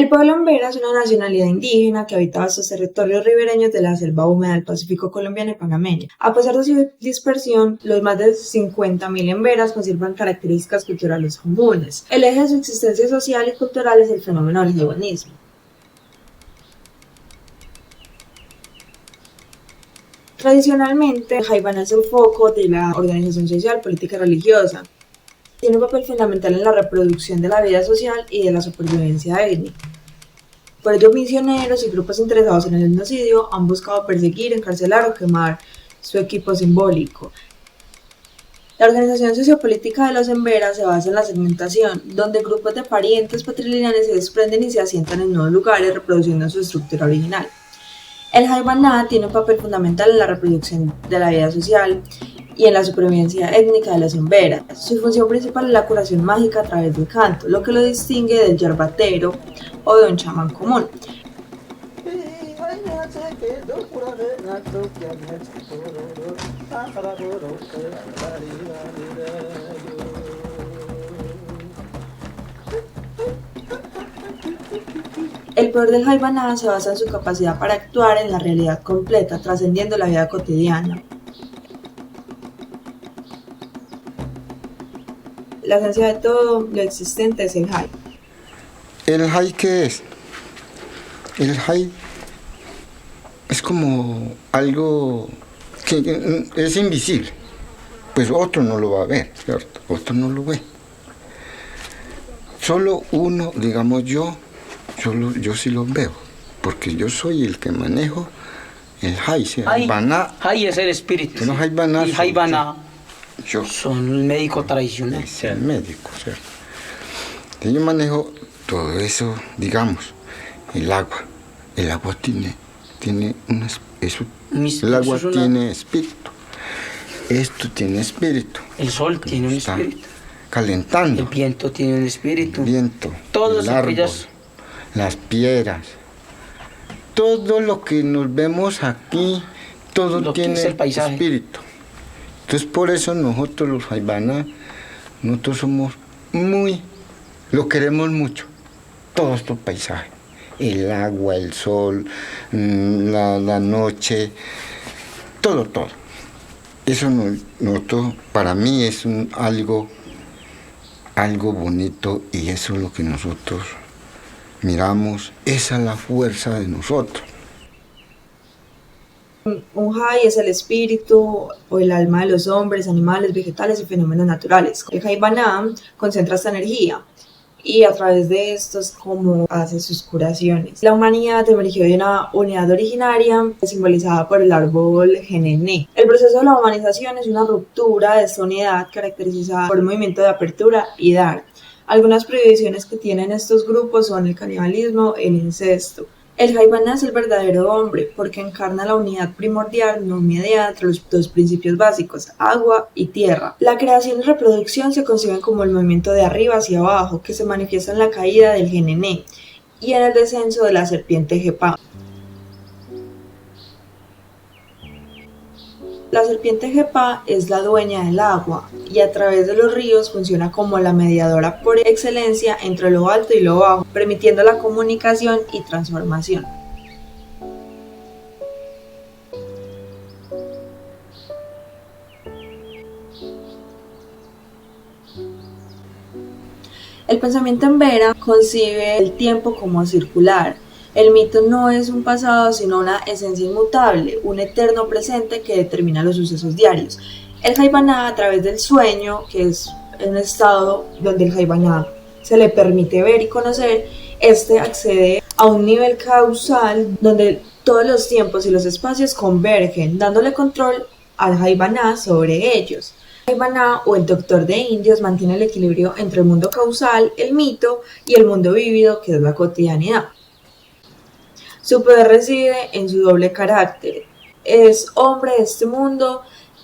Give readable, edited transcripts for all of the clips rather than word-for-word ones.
El pueblo Embera es una nacionalidad indígena que habita estos territorios ribereños de la selva húmeda del Pacífico colombiano y panameño. A pesar de su dispersión, los más de 50.000 emberas conservan características culturales comunes. El eje de su existencia social y cultural es el fenómeno del jaibanismo. Tradicionalmente, el Jaibaná es el foco de la organización social, política y religiosa. Tiene un papel fundamental en la reproducción de la vida social y de la supervivencia étnica. Por ello, misioneros y grupos interesados en el genocidio han buscado perseguir, encarcelar o quemar su equipo simbólico. La organización sociopolítica de los emberas se basa en la segmentación, donde grupos de parientes patrilineales se desprenden y se asientan en nuevos lugares, reproduciendo su estructura original. El Jaibaná tiene un papel fundamental en la reproducción de la vida social y en la supervivencia étnica de los emberas. Su función principal es la curación mágica a través del canto, lo que lo distingue del yerbatero o de un chamán común. El poder del Jaibaná se basa en su capacidad para actuar en la realidad completa, trascendiendo la vida cotidiana. La esencia de todo lo existente es el Jai. ¿El Jai qué es? El Jai es como algo que es invisible. Pues otro no lo va a ver, ¿cierto? Otro no lo ve. Solo uno, digamos yo sí lo veo, porque yo soy el que manejo el Jai. Jai es el espíritu. No, Jaibaná. Y Jaibaná yo son el médico tradicional. Es el médico, ¿cierto? Entonces yo manejo todo eso, digamos, el agua. El agua tiene el agua tiene espíritu. Esto tiene espíritu. El sol tiene un espíritu. Calentando. El viento tiene un espíritu. El viento. Todos el árbol, aquellas... las piedras. Todo lo que nos vemos aquí, todo lo tiene espíritu. Entonces por eso nosotros los Jaibaná, nosotros somos lo queremos mucho. Todo estos paisajes. El agua, el sol, la noche, todo. Eso nosotros, para mí es algo bonito y eso es lo que nosotros miramos, esa es la fuerza de nosotros. Un Jai es el espíritu o el alma de los hombres, animales, vegetales y fenómenos naturales. El Jaibaná concentra esta energía y a través de esto es como hace sus curaciones. La humanidad emergió de una unidad originaria simbolizada por el árbol Genené. El proceso de la humanización es una ruptura de esta unidad caracterizada por un movimiento de apertura y dar. Algunas prohibiciones que tienen estos grupos son el canibalismo, el incesto. El Jaibaná es el verdadero hombre porque encarna la unidad primordial no mediada entre los dos principios básicos, agua y tierra. La creación y reproducción se conciben como el movimiento de arriba hacia abajo que se manifiesta en la caída del Genené y en el descenso de la serpiente Jepá. La serpiente Jepá es la dueña del agua y a través de los ríos funciona como la mediadora por excelencia entre lo alto y lo bajo, permitiendo la comunicación y transformación. El pensamiento embera concibe el tiempo como circular. El mito no es un pasado, sino una esencia inmutable, un eterno presente que determina los sucesos diarios. El Jaibaná, a través del sueño, que es un estado donde el Jaibaná se le permite ver y conocer, accede a un nivel causal donde todos los tiempos y los espacios convergen, dándole control al Jaibaná sobre ellos. El Jaibaná o el doctor de indios mantiene el equilibrio entre el mundo causal, el mito, y el mundo vívido, que es la cotidianidad. Su poder reside en su doble carácter. Es hombre de este mundo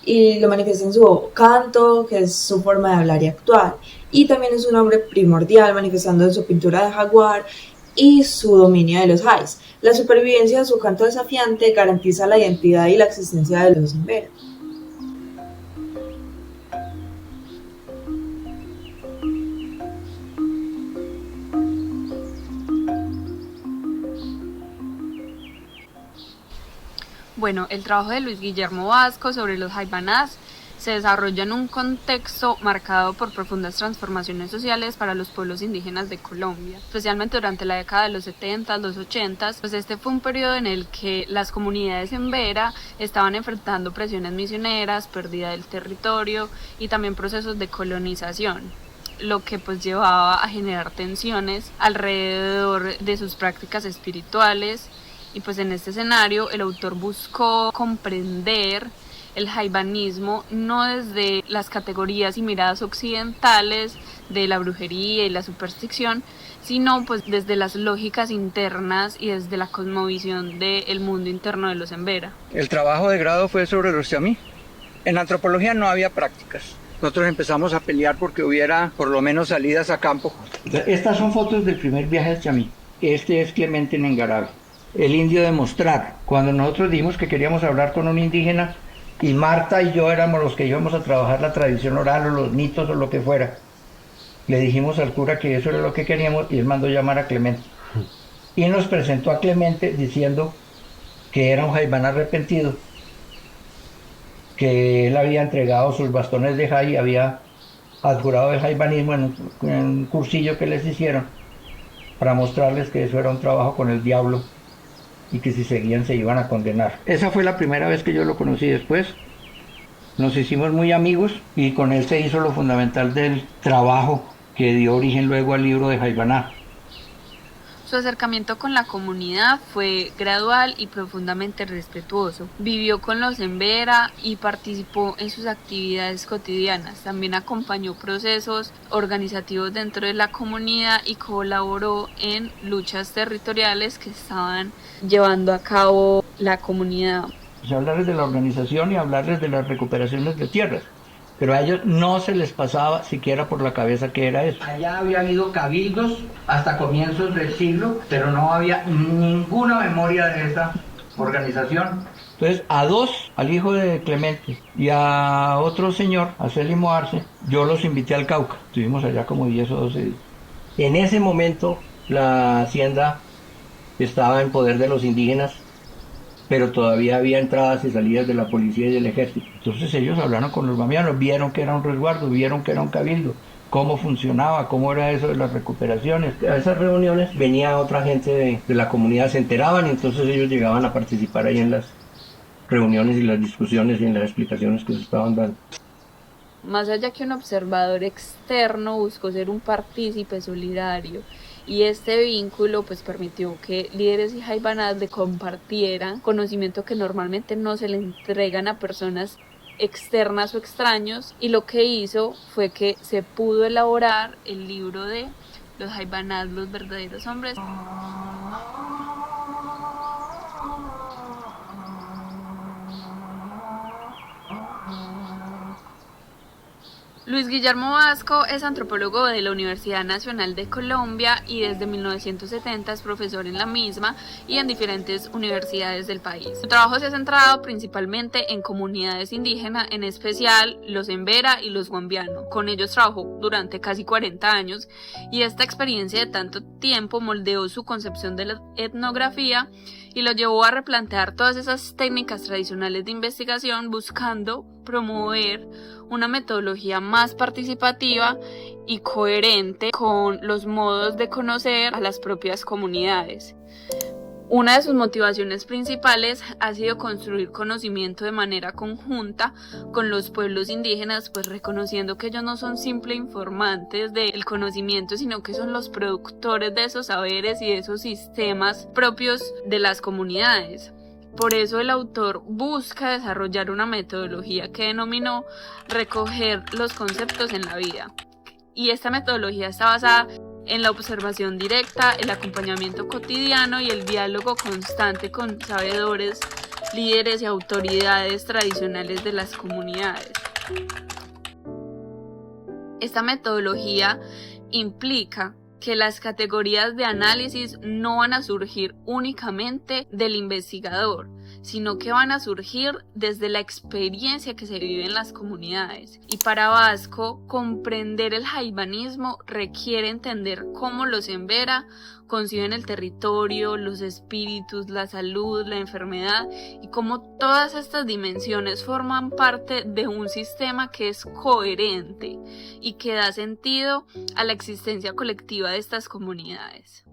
y lo manifiesta en su canto, que es su forma de hablar y actuar. Y también es un hombre primordial, manifestando en su pintura de jaguar y su dominio de los Jais. La supervivencia de su canto desafiante garantiza la identidad y la existencia de los emberas. Bueno, el trabajo de Luis Guillermo Vasco sobre los Jaibanás se desarrolla en un contexto marcado por profundas transformaciones sociales para los pueblos indígenas de Colombia, especialmente durante la década de los 70, los 80, pues este fue un periodo en el que las comunidades en Vera estaban enfrentando presiones misioneras, pérdida del territorio y también procesos de colonización, lo que pues llevaba a generar tensiones alrededor de sus prácticas espirituales. Y pues en este escenario el autor buscó comprender el jaibanismo no desde las categorías y miradas occidentales de la brujería y la superstición, sino pues desde las lógicas internas y desde la cosmovisión del mundo interno de los Embera. El trabajo de grado fue sobre los chamí. En antropología no había prácticas. Nosotros empezamos a pelear porque hubiera por lo menos salidas a campo. Estas son fotos del primer viaje al chamí. Este es Clemente Nengarabe, el indio de Mostrar. Cuando nosotros dijimos que queríamos hablar con un indígena, y Marta y yo éramos los que íbamos a trabajar la tradición oral o los mitos o lo que fuera, le dijimos al cura que eso era lo que queríamos y él mandó llamar a Clemente. Y nos presentó a Clemente diciendo que era un jaibán arrepentido, que él había entregado sus bastones de jai, había adjurado el jaibanismo en un cursillo que les hicieron para mostrarles que eso era un trabajo con el diablo y que si seguían se iban a condenar. Esa fue la primera vez que yo lo conocí. Después nos hicimos muy amigos y con él se hizo lo fundamental del trabajo que dio origen luego al libro de Jaibaná. Su acercamiento con la comunidad fue gradual y profundamente respetuoso. Vivió con los Embera y participó en sus actividades cotidianas. También acompañó procesos organizativos dentro de la comunidad y colaboró en luchas territoriales que estaban llevando a cabo la comunidad. Hablarles de la organización y hablarles de las recuperaciones de tierras. Pero a ellos no se les pasaba siquiera por la cabeza que era eso. Allá había habido cabildos hasta comienzos del siglo, pero no había ninguna memoria de esa organización. Entonces, a dos, al hijo de Clemente y a otro señor, a Célimo Arce, yo los invité al Cauca. Estuvimos allá como 10 o 12 días. En ese momento, la hacienda estaba en poder de los indígenas, pero todavía había entradas y salidas de la policía y del ejército. Entonces ellos hablaron con los bamianos, vieron que era un resguardo, vieron que era un cabildo, cómo funcionaba, cómo era eso de las recuperaciones. A esas reuniones venía otra gente de la comunidad, se enteraban y entonces ellos llegaban a participar ahí en las reuniones y las discusiones y en las explicaciones que se estaban dando. Más allá que un observador externo, buscó ser un partícipe solidario. Y este vínculo pues permitió que líderes y jaibanás le compartieran conocimiento que normalmente no se le entregan a personas externas o extraños, y lo que hizo fue que se pudo elaborar el libro de los jaibanás, los verdaderos hombres. Luis Guillermo Vasco es antropólogo de la Universidad Nacional de Colombia y desde 1970 es profesor en la misma y en diferentes universidades del país. Su trabajo se ha centrado principalmente en comunidades indígenas, en especial los Embera y los Guambiano. Con ellos trabajó durante casi 40 años y esta experiencia de tanto tiempo moldeó su concepción de la etnografía y lo llevó a replantear todas esas técnicas tradicionales de investigación, buscando promover una metodología más participativa y coherente con los modos de conocer a las propias comunidades. Una de sus motivaciones principales ha sido construir conocimiento de manera conjunta con los pueblos indígenas, pues reconociendo que ellos no son simples informantes del conocimiento, sino que son los productores de esos saberes y de esos sistemas propios de las comunidades. Por eso el autor busca desarrollar una metodología que denominó recoger los conceptos en la vida. Y esta metodología está basada en la observación directa, el acompañamiento cotidiano y el diálogo constante con sabedores, líderes y autoridades tradicionales de las comunidades. Esta metodología implica que las categorías de análisis no van a surgir únicamente del investigador, sino que van a surgir desde la experiencia que se vive en las comunidades. Y para Vasco, comprender el jaibanismo requiere entender cómo los embera conciben el territorio, los espíritus, la salud, la enfermedad y cómo todas estas dimensiones forman parte de un sistema que es coherente y que da sentido a la existencia colectiva de estas comunidades.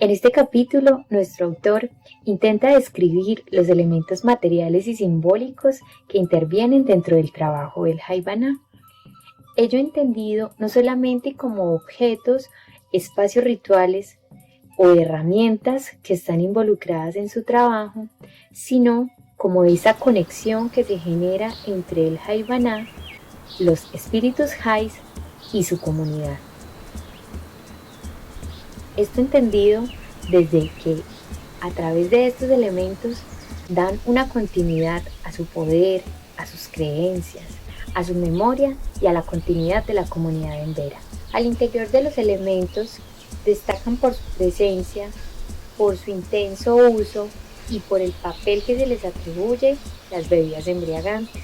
En este capítulo, nuestro autor intenta describir los elementos materiales y simbólicos que intervienen dentro del trabajo del Jaibaná. Ello entendido no solamente como objetos, espacios rituales o herramientas que están involucradas en su trabajo, sino como esa conexión que se genera entre el Jaibaná, los espíritus Jais y su comunidad. Esto entendido desde que a través de estos elementos dan una continuidad a su poder, a sus creencias, a su memoria y a la continuidad de la comunidad embera. Al interior de los elementos destacan por su presencia, por su intenso uso y por el papel que se les atribuye las bebidas embriagantes,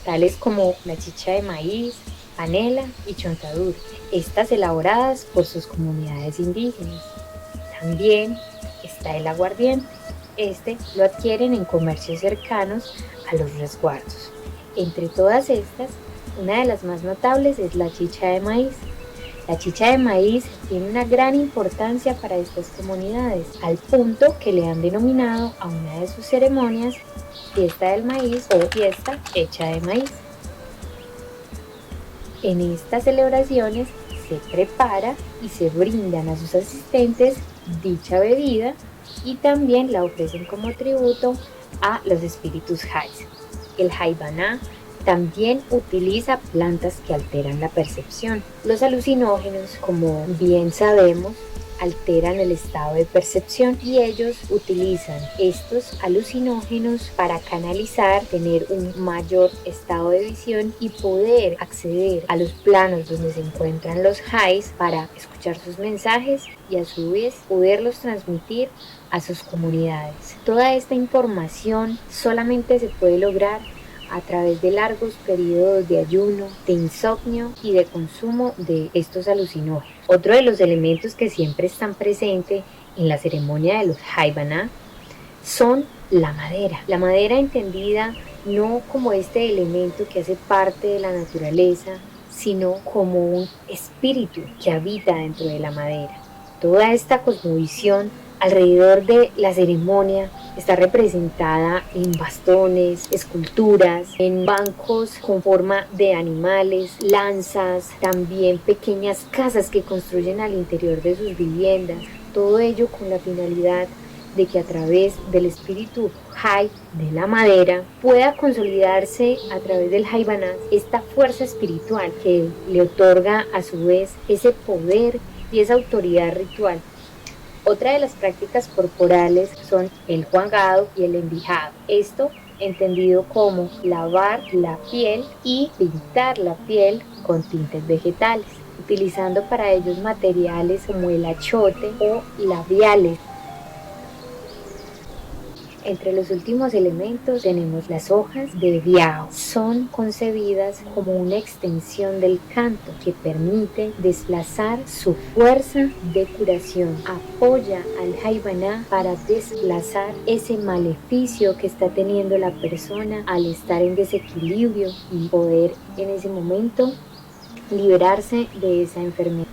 tales como la chicha de maíz, panela y chontaduro, estas elaboradas por sus comunidades indígenas. También está el aguardiente. Este lo adquieren en comercios cercanos a los resguardos. Entre todas estas, una de las más notables es la chicha de maíz. La chicha de maíz tiene una gran importancia para estas comunidades, al punto que le han denominado a una de sus ceremonias fiesta del maíz o fiesta hecha de maíz. En estas celebraciones se prepara y se brindan a sus asistentes dicha bebida y también la ofrecen como tributo a los espíritus Jais. El Jaibaná también utiliza plantas que alteran la percepción. Los alucinógenos, como bien sabemos, alteran el estado de percepción y ellos utilizan estos alucinógenos para canalizar, tener un mayor estado de visión y poder acceder a los planos donde se encuentran los Jais para escuchar sus mensajes y a su vez poderlos transmitir a sus comunidades. Toda esta información solamente se puede lograr a través de largos periodos de ayuno, de insomnio y de consumo de estos alucinógenos. Otro de los elementos que siempre están presentes en la ceremonia de los Jaibaná son la madera. La madera entendida no como este elemento que hace parte de la naturaleza, sino como un espíritu que habita dentro de la madera. Toda esta cosmovisión alrededor de la ceremonia está representada en bastones, esculturas, en bancos con forma de animales, lanzas, también pequeñas casas que construyen al interior de sus viviendas. Todo ello con la finalidad de que a través del espíritu Jai de la madera pueda consolidarse a través del Jaibaná esta fuerza espiritual que le otorga a su vez ese poder y esa autoridad ritual. Otra de las prácticas corporales son el juangado y el envijado. Esto entendido como lavar la piel y pintar la piel con tintes vegetales, utilizando para ellos materiales como el achote o labiales. Entre los últimos elementos tenemos las hojas de biao. Son concebidas como una extensión del canto que permite desplazar su fuerza de curación. Apoya al Jaibaná para desplazar ese maleficio que está teniendo la persona al estar en desequilibrio y poder en ese momento liberarse de esa enfermedad.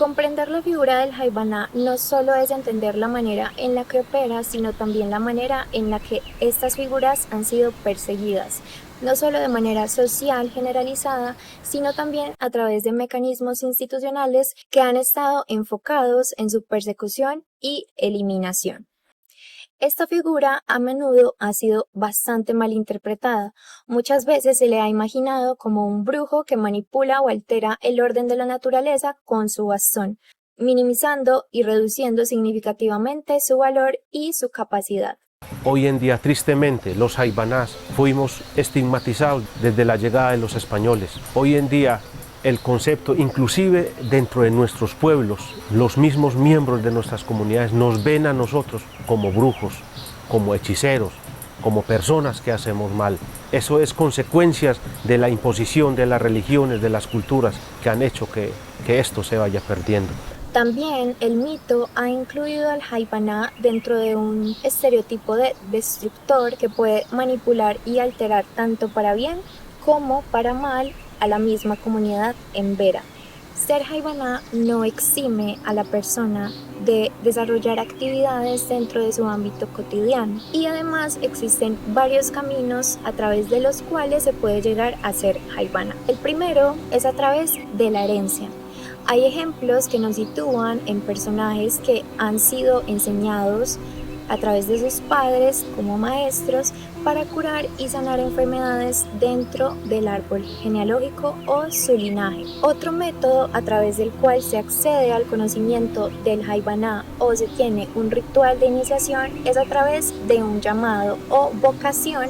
Comprender la figura del Jaibaná no solo es entender la manera en la que opera, sino también la manera en la que estas figuras han sido perseguidas, no solo de manera social generalizada, sino también a través de mecanismos institucionales que han estado enfocados en su persecución y eliminación. Esta figura a menudo ha sido bastante mal interpretada. Muchas veces se le ha imaginado como un brujo que manipula o altera el orden de la naturaleza con su bastón. minimizando y reduciendo significativamente su valor y su capacidad. Hoy en día, tristemente, los jaibanás fuimos estigmatizados desde la llegada de los españoles. Hoy en día, el concepto, inclusive dentro de nuestros pueblos, los mismos miembros de nuestras comunidades nos ven a nosotros como brujos, como hechiceros, como personas que hacemos mal. Eso es consecuencias de la imposición de las religiones, de las culturas que han hecho que esto se vaya perdiendo. También el mito ha incluido al Jaibaná dentro de un estereotipo de destructor que puede manipular y alterar tanto para bien como para mal a la misma comunidad embera. Ser Jaibaná no exime a la persona de desarrollar actividades dentro de su ámbito cotidiano, y además existen varios caminos a través de los cuales se puede llegar a ser Jaibaná. El primero es a través de la herencia. Hay ejemplos que nos sitúan en personajes que han sido enseñados a través de sus padres como maestros para curar y sanar enfermedades dentro del árbol genealógico o su linaje. Otro método a través del cual se accede al conocimiento del Jaibaná o se tiene un ritual de iniciación es a través de un llamado o vocación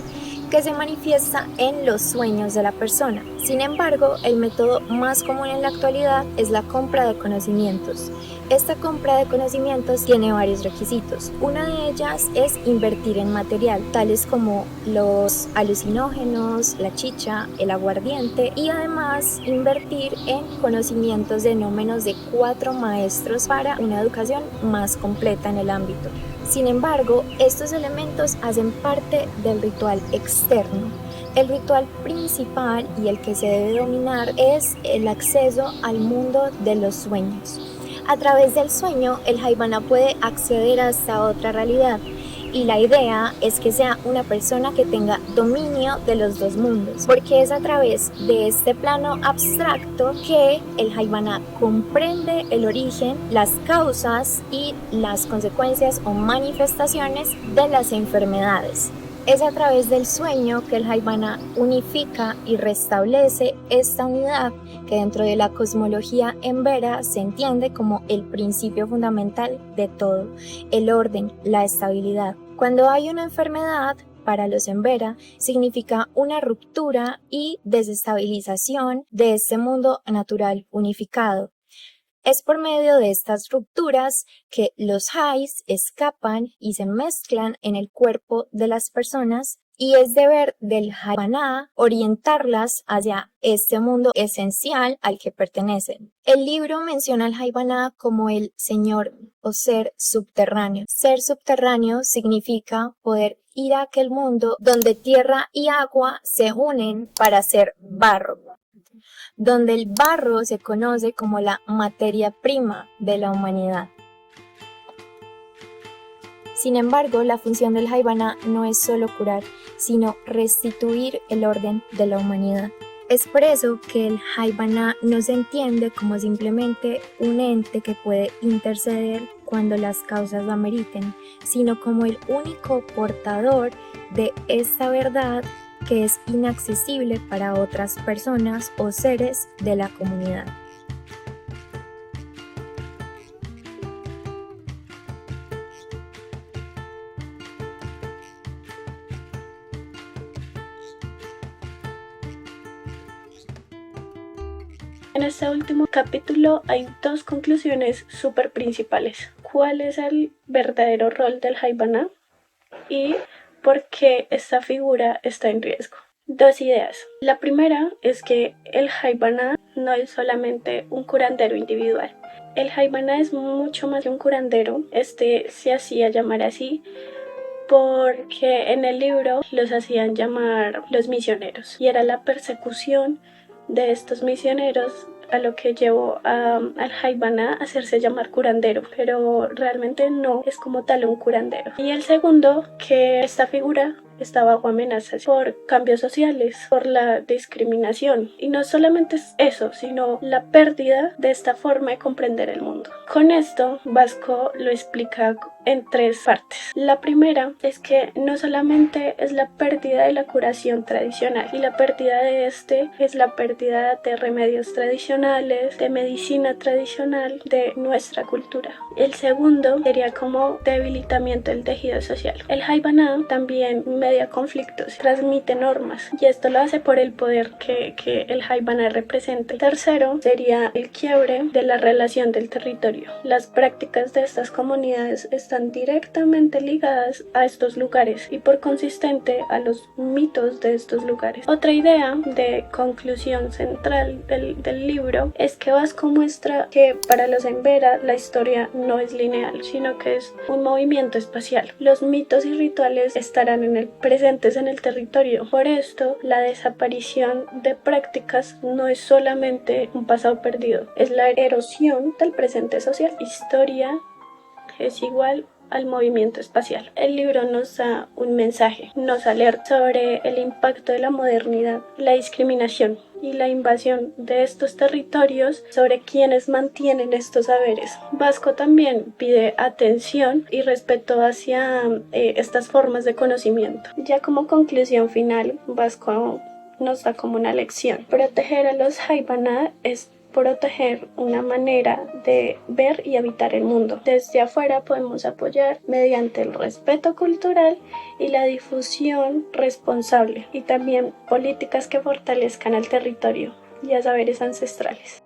que se manifiesta en los sueños de la persona. Sin embargo, el método más común en la actualidad es la compra de conocimientos. Esta compra de conocimientos tiene varios requisitos. Una de ellas es invertir en material, tales como los alucinógenos, la chicha, el aguardiente, y además invertir en conocimientos de no menos de 4 maestros para una educación más completa en el ámbito. Sin embargo, estos elementos hacen parte del ritual externo. El ritual principal y el que se debe dominar es el acceso al mundo de los sueños. A través del sueño, el Jaibaná puede acceder a esta otra realidad, y la idea es que sea una persona que tenga dominio de los dos mundos, porque es a través de este plano abstracto que el Jaibaná comprende el origen, las causas y las consecuencias o manifestaciones de las enfermedades. Es a través del sueño que el Jaibaná unifica y restablece esta unidad que dentro de la cosmología embera se entiende como el principio fundamental de todo, el orden, la estabilidad. Cuando hay una enfermedad, para los embera, significa una ruptura y desestabilización de este mundo natural unificado. Es por medio de estas rupturas que los jais escapan y se mezclan en el cuerpo de las personas, y es deber del Jaibaná orientarlas hacia este mundo esencial al que pertenecen. El libro menciona al Jaibaná como el señor o ser subterráneo. Ser subterráneo significa poder ir a aquel mundo donde tierra y agua se unen para hacer barro, donde el barro se conoce como la materia prima de la humanidad. Sin embargo, la función del Jaibaná no es solo curar, sino restituir el orden de la humanidad. Es por eso que el Jaibaná no se entiende como simplemente un ente que puede interceder cuando las causas lo ameriten, sino como el único portador de esta verdad que es inaccesible para otras personas o seres de la comunidad. En este último capítulo hay 2 conclusiones súper principales. ¿Cuál es el verdadero rol del Jaibaná? Y por qué esta figura está en riesgo. 2 ideas. La primera es que el Jaibaná no es solamente un curandero individual. El Jaibaná es mucho más que un curandero. Se hacía llamar así porque en el libro los hacían llamar los misioneros, y era la persecución de estos misioneros a lo que llevó al Jaibaná a hacerse llamar curandero, pero realmente no es como tal un curandero. Y el segundo, que esta figura está bajo amenaza por cambios sociales, por la discriminación. Y no solamente es eso, sino la pérdida de esta forma de comprender el mundo. Con esto, Vasco lo explica en 3 partes. La primera es que no solamente es la pérdida de la curación tradicional, y la pérdida de es la pérdida de remedios tradicionales, de medicina tradicional, de nuestra cultura. El segundo sería como debilitamiento del tejido social. El Haibana también media conflictos, transmite normas, y esto lo hace por el poder que el Haibana representa. El tercero sería el quiebre de la relación del territorio. Las prácticas de estas comunidades están directamente ligadas a estos lugares y por consistente a los mitos de estos lugares. Otra idea de conclusión central del libro es que Vasco muestra que para los Embera la historia no es lineal, sino que es un movimiento espacial. Los mitos y rituales estarán presentes en el territorio. Por esto, la desaparición de prácticas no es solamente un pasado perdido, es la erosión del presente social. Historia es igual al movimiento espacial. El libro nos da un mensaje, nos alerta sobre el impacto de la modernidad, la discriminación y la invasión de estos territorios sobre quienes mantienen estos saberes. Vasco también pide atención y respeto hacia estas formas de conocimiento. Ya como conclusión final, Vasco nos da como una lección. Proteger a los Haibana es proteger una manera de ver y habitar el mundo. Desde afuera podemos apoyar mediante el respeto cultural y la difusión responsable, y también políticas que fortalezcan al territorio y a saberes ancestrales.